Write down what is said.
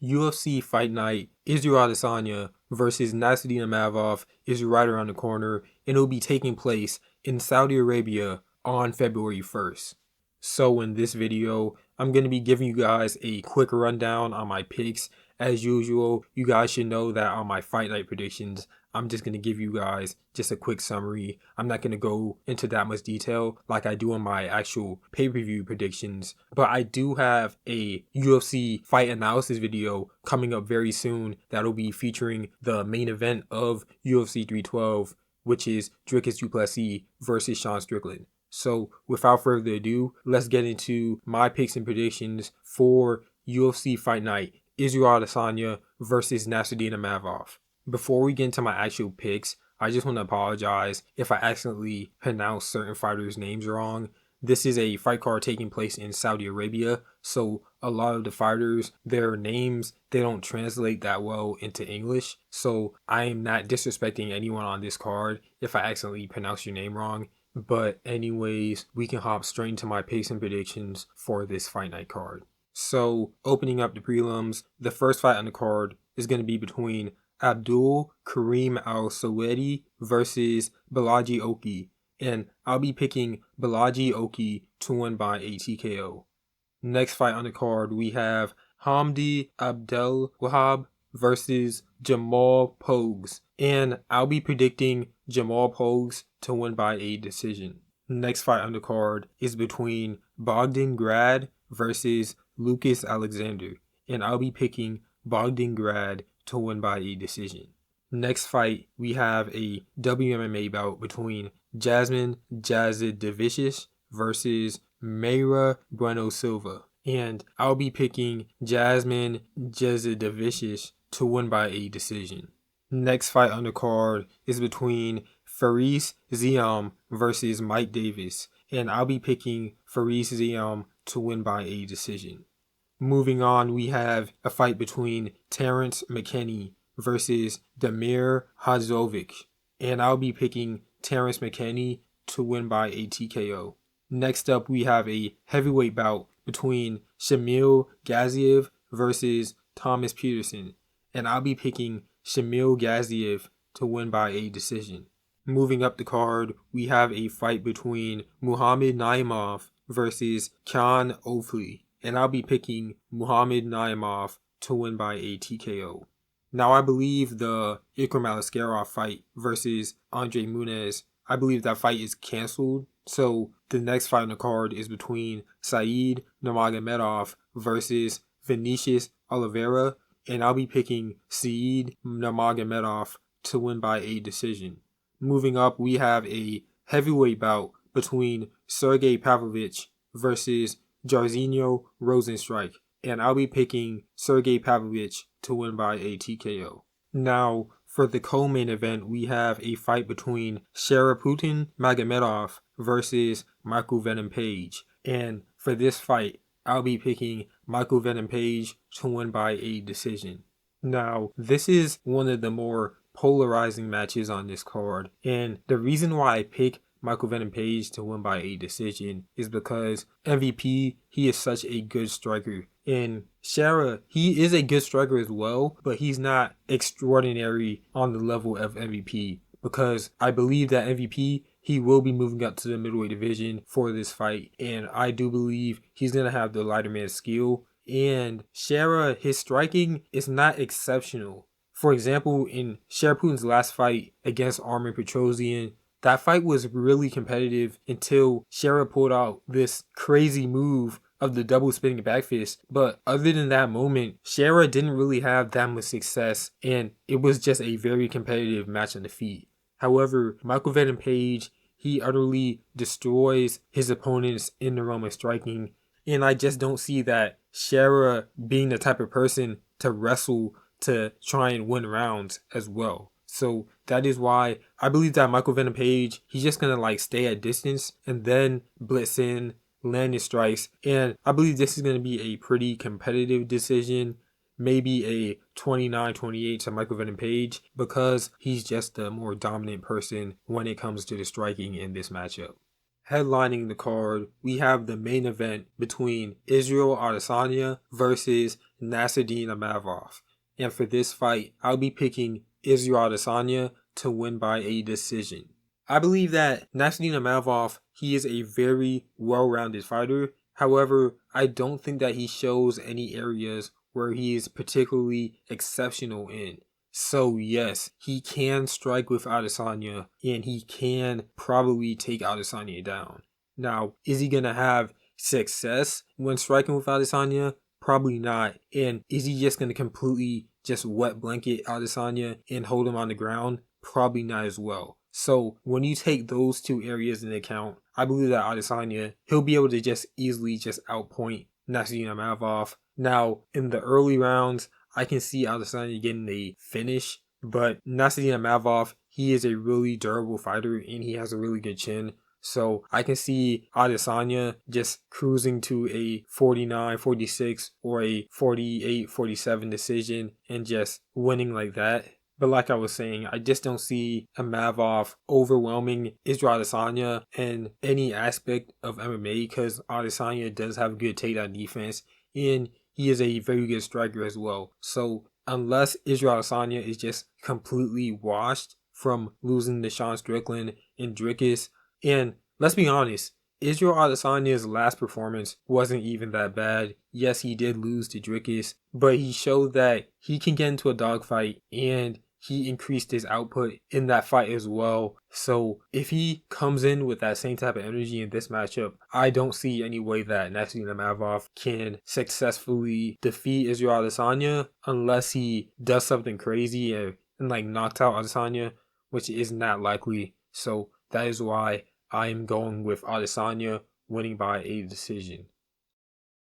UFC Fight Night Adesanya versus Imavov is right around the corner, and it will be taking place in Saudi Arabia on February 1st. So in this video, I'm going to be giving you guys a quick rundown on my picks. As usual, you guys should know that on my Fight Night predictions, I'm just going to give you guys just a quick summary. I'm not going to go into that much detail like I do on my actual pay-per-view predictions, but I do have a UFC fight analysis video coming up very soon that'll be featuring the main event of UFC 312, which is Dricus du Plessis versus Sean Strickland. So without further ado, let's get into my picks and predictions for UFC Fight Night Adesanya versus Nassourdine Imavov. Before we get into my actual picks, I just want to apologize if I accidentally pronounce certain fighters' names wrong. This is a fight card taking place in Saudi Arabia, so a lot of the fighters, their names, they don't translate that well into English. So I am not disrespecting anyone on this card if I accidentally pronounce your name wrong. But anyways, we can hop straight into my picks and predictions for this Fight Night card. So opening up the prelims, the first fight on the card is going to be between Abdul Karim Al-Sawedi versus Balaji Oki, and I'll be picking Balaji Oki to win by a TKO. Next fight on the card, we have Hamdi Abdel Wahab versus Jamal Pogues, and I'll be predicting Jamal Pogues to win by a decision. Next fight on the card is between Bogdan Grad versus Lucas Alexander, and I'll be picking Bogdan Grad to win by a decision. Next fight, we have a WMMA bout between Jasmine Jasudavicius versus Mayra Bueno Silva, and I'll be picking Jasmine Jasudavicius to win by a decision. Next fight on the card is between Faris Ziam versus Mike Davis, and I'll be picking Faris Ziam to win by a decision. Moving on, we have a fight between Terrence McKinney versus Damir Hadzovic, and I'll be picking Terrence McKinney to win by a TKO. Next up, we have a heavyweight bout between Shamil Gaziev versus Thomas Peterson, and I'll be picking Shamil Gaziev to win by a decision. Moving up the card, we have a fight between Muhammad Naimov versus Khan Ofli, and I'll be picking Muhammad Naimov to win by a TKO. Now, I believe the Ikram Aliskerov fight versus Andre Muniz, I believe that fight is canceled. So the next fight on the card is between Saeed Nurmagomedov versus Vinicius Oliveira, and I'll be picking Saeed Nurmagomedov to win by a decision. Moving up, we have a heavyweight bout between Sergey Pavlovich versus Jairzinho Rozenstruik, and I'll be picking Sergey Pavlovich to win by a TKO. Now, for the co-main event, we have a fight between Sharaputin Magomedov versus Michael Venom Page, and for this fight, I'll be picking Michael Venom Page to win by a decision. Now, this is one of the more polarizing matches on this card, and the reason why I pick Michael Venom Page to win by a decision is because MVP, he is such a good striker. And Shara, he is a good striker as well, but he's not extraordinary on the level of MVP, because I believe that MVP, he will be moving up to the middleweight division for this fight, and I do believe he's going to have the lighter man skill. And Shara, his striking is not exceptional. For example, in Sharaputin's last fight against Armen Petrosyan, that fight was really competitive until Shara pulled out this crazy move of the double spinning back fist. But other than that moment, Shara didn't really have that much success, and it was just a very competitive match on the feet. However, Michael Venom Page, he utterly destroys his opponents in the realm of striking, and I just don't see that Shara being the type of person to wrestle to try and win rounds as well. So that is why I believe that Michael Venom Page, he's just going to stay at distance and then blitz in, land his strikes. And I believe this is going to be a pretty competitive decision, maybe a 29-28 to Michael Venom Page, because he's just the more dominant person when it comes to the striking in this matchup. Headlining the card, we have the main event between Israel Adesanya versus Nasruddin Imavov. And for this fight, I'll be picking Israel Adesanya to win by a decision. I believe that Nasruddin Imavov, he is a very well-rounded fighter. However, I don't think that he shows any areas where he is particularly exceptional in. So yes, he can strike with Adesanya and he can probably take Adesanya down. Now, is he going to have success when striking with Adesanya? Probably not. And is he just going to completely just wet blanket Adesanya and hold him on the ground? Probably not as well. So when you take those two areas into account, I believe that Adesanya, he'll be able to just easily just outpoint Nasruddin Imavov. Now, in the early rounds, I can see Adesanya getting a finish, but Nasruddin Imavov, he is a really durable fighter and he has a really good chin. So I can see Adesanya just cruising to a 49-46 or a 48-47 decision and just winning like that. But like I was saying, I just don't see Imavov overwhelming Israel Adesanya in any aspect of MMA because Adesanya does have good takedown defense and he is a very good striker as well. So unless Israel Adesanya is just completely washed from losing to Sean Strickland and Dricus, and let's be honest, Israel Adesanya's last performance wasn't even that bad. Yes, he did lose to Dricus, but he showed that he can get into a dogfight and he increased his output in that fight as well. So if he comes in with that same type of energy in this matchup, I don't see any way that Nasruddin Imavov can successfully defeat Israel Adesanya unless he does something crazy and like knocks out Adesanya, which is not likely. So that is why I am going with Adesanya winning by a decision.